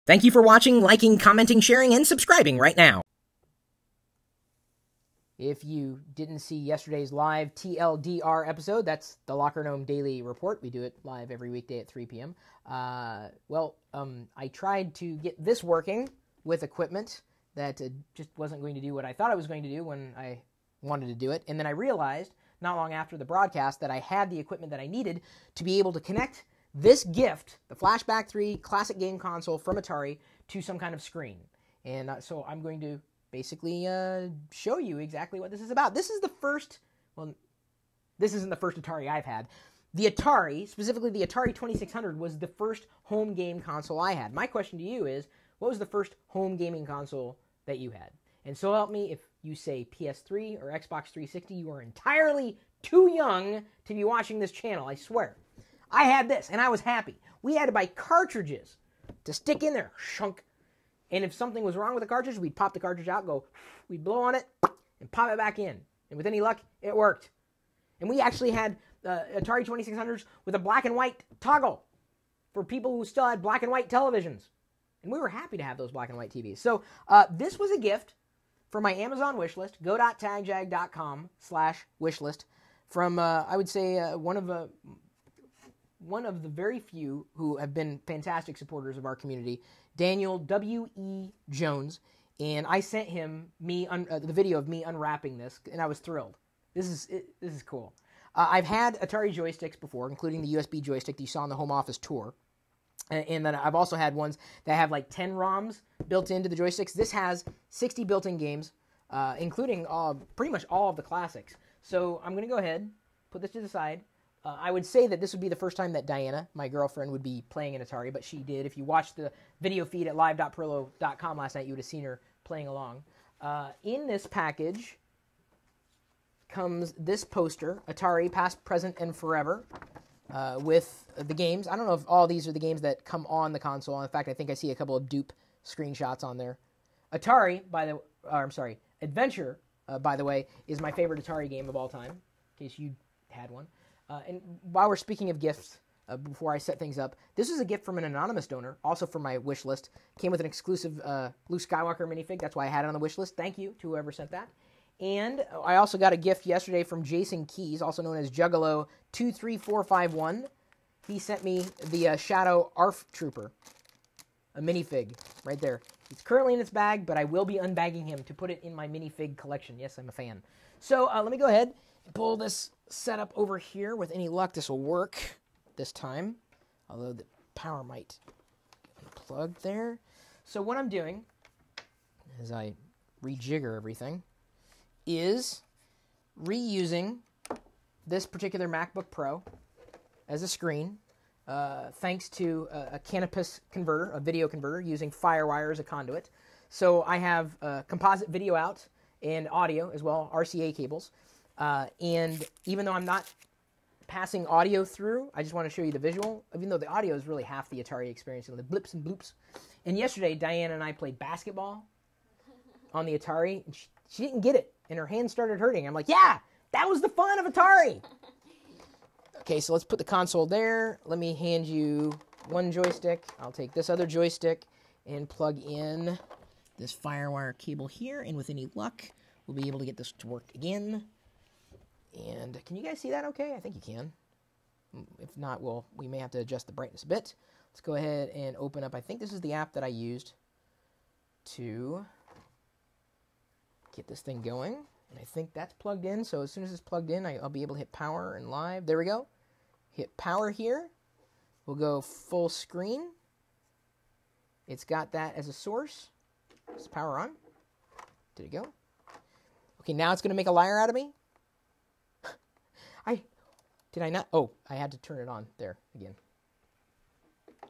Thank you for watching, liking, commenting, sharing, and subscribing right now. If you didn't see yesterday's live TLDR episode, that's the Locker Gnome Daily Report. We do it live every weekday at 3 p.m. I tried to get this working with equipment that just wasn't going to do what I thought it was going to do when I wanted to do it. And then I realized, not long after the broadcast, that I had the equipment that I needed to be able to connect this gift, the Flashback 3 classic game console from Atari, to some kind of screen. And so I'm going to basically show you exactly what this is about. This is the first, well, this isn't the first Atari I've had. The Atari, specifically the Atari 2600, was the first home game console I had. My question to you is, what was the first home gaming console that you had? And so help me, if you say PS3 or Xbox 360, you are entirely too young to be watching this channel, I swear. I had this, and I was happy. We had to buy cartridges to stick in there, shunk. And if something was wrong with the cartridge, we'd pop the cartridge out, we'd blow on it, and pop it back in. And with any luck, it worked. And we actually had Atari 2600s with a black and white toggle for people who still had black and white televisions. And we were happy to have those black and white TVs. So this was a gift for my Amazon wishlist, go.tagjag.com/wishlist, from, I would say, one of the very few who have been fantastic supporters of our community, Daniel W.E. Jones. And I sent him the video of me unwrapping this, and I was thrilled. This is cool. I've had Atari joysticks before, including the USB joystick that you saw on the Home Office tour. And then I've also had ones that have like 10 ROMs built into the joysticks. This has 60 built-in games, including pretty much all of the classics. So I'm going to go ahead, put this to the side. I would say that this would be the first time that Diana, my girlfriend, would be playing an Atari, but she did. If you watched the video feed at live.perlo.com last night, you would have seen her playing along. In this package comes this poster, Atari Past, Present, and Forever, with the games. I don't know if all these are the games that come on the console. In fact, I think I see a couple of dupe screenshots on there. Adventure, by the way, is my favorite Atari game of all time, in case you had one. And while we're speaking of gifts, before I set things up, this is a gift from an anonymous donor, also from my wish list. Came with an exclusive Luke Skywalker minifig. That's why I had it on the wish list. Thank you to whoever sent that. And I also got a gift yesterday from Jason Keys, also known as Juggalo23451. He sent me the Shadow ARF Trooper, a minifig, right there. It's currently in its bag, but I will be unbagging him to put it in my minifig collection. Yes, I'm a fan. So let me go ahead and pull this setup over here. With any luck, this will work this time, although the power might unplug there. So what I'm doing, as I rejigger everything, is reusing this particular MacBook Pro as a screen, thanks to a Canopus converter, a video converter, using FireWire as a conduit. So I have composite video out and audio as well, RCA cables. And even though I'm not passing audio through, I just want to show you the visual, even though the audio is really half the Atari experience, the blips and bloops. And yesterday, Diana and I played basketball on the Atari, and she didn't get it, and her hand started hurting. I'm like, yeah, that was the fun of Atari. Okay, so let's put the console there. Let me hand you one joystick. I'll take this other joystick and plug in this FireWire cable here, and with any luck, we'll be able to get this to work again. And can you guys see that okay? I think you can. If not, we may have to adjust the brightness a bit. Let's go ahead and open up. I think this is the app that I used to get this thing going. And I think that's plugged in. So as soon as it's plugged in, I'll be able to hit power and live. There we go. Hit power here. We'll go full screen. It's got that as a source. Let's power on. Did it go? Okay, now it's going to make a liar out of me. Did I not? Oh, I had to turn it on there again.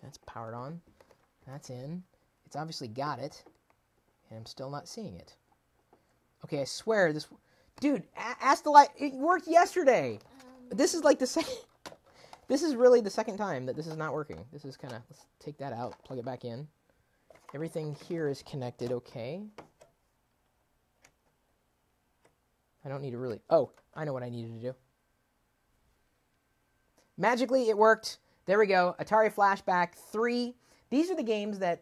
That's powered on. That's in. It's obviously got it. And I'm still not seeing it. Okay, I swear this... Dude, ask the light. It worked yesterday. This is like the second... This is really the second time that this is not working. This is kind of... Let's take that out. Plug it back in. Everything here is connected okay. I don't need to really... Oh, I know what I needed to do. Magically, it worked. There we go. Atari Flashback 3. These are the games that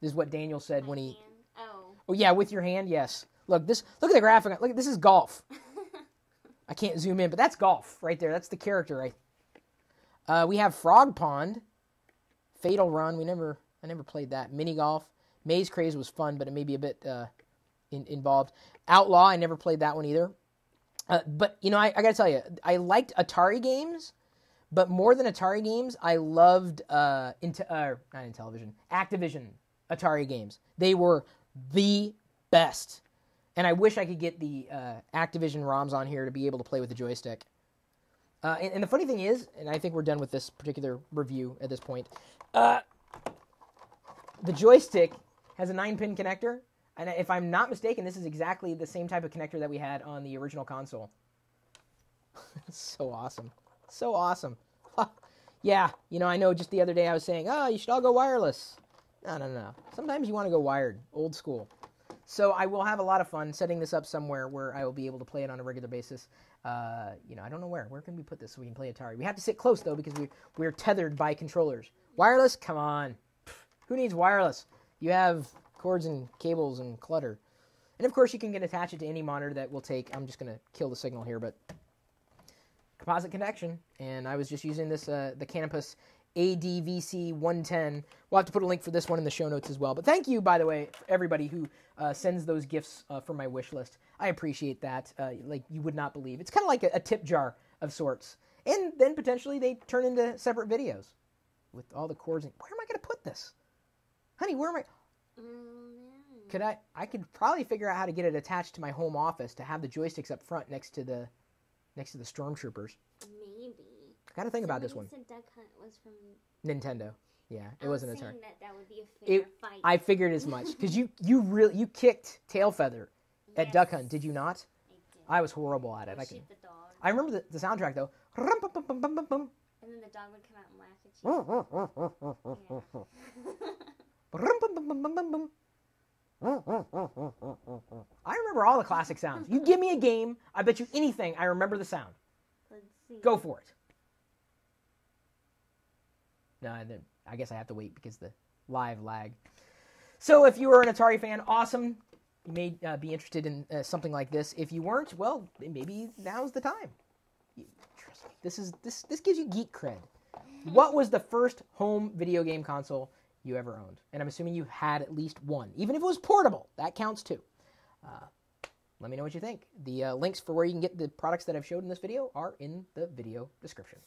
This is what Daniel said My when he... hand. Oh. Oh, yeah, with your hand, yes. Look at the graphic. Look, this is golf. I can't zoom in, but that's golf right there. That's the character, right? We have Frog Pond, Fatal Run. I never played that. Mini Golf. Maze Craze was fun, but it may be a bit involved. Outlaw, I never played that one either. But, you know, I got to tell you, I liked Atari games, but more than Atari games, I loved not Intellivision, Activision Atari games. They were the best. And I wish I could get the Activision ROMs on here to be able to play with the joystick. And the funny thing is, and I think we're done with this particular review at this point, the joystick has a 9-pin connector. And if I'm not mistaken, this is exactly the same type of connector that we had on the original console. So awesome. So awesome. Yeah, you know, I know just the other day I was saying, you should all go wireless. No. Sometimes you want to go wired, old school. So I will have a lot of fun setting this up somewhere where I will be able to play it on a regular basis. You know, I don't know where. Where can we put this so we can play Atari? We have to sit close, though, because we're tethered by controllers. Wireless? Come on. Who needs wireless? You have cords and cables and clutter. And, of course, you can attach it to any monitor that will take. I'm just going to kill the signal here, but composite connection. And I was just using this, the Canopus ADVC110. We'll have to put a link for this one in the show notes as well. But thank you, by the way, for everybody who sends those gifts from my wish list. I appreciate that. Like you would not believe. It's kind of like a tip jar of sorts. And then potentially they turn into separate videos with all the cords. Where am I going to put this? Honey, where am I? I could probably figure out how to get it attached to my home office to have the joysticks up front next to the Stormtroopers. Maybe. I got to think about this one. Said Duck Hunt was from Nintendo. Yeah, it wasn't Atari. That would be a fair fight. I figured as much because you kicked Tailfeather at Duck Hunt, did you not? I did. I was horrible at it. Shoot the dog. I remember the soundtrack though. And then the dog would come out and laugh at you. I remember all the classic sounds. You give me a game, I bet you anything I remember the sound. Let's see. Go for it. No, I guess I have to wait because the live lag. So if you were an Atari fan, awesome. You may be interested in something like this. If you weren't, well, maybe now's the time. Trust me, this gives you geek cred. What was the first home video game console you ever owned? And I'm assuming you had at least one. Even if it was portable, that counts too. Let me know what you think. The links for where you can get the products that I've showed in this video are in the video description.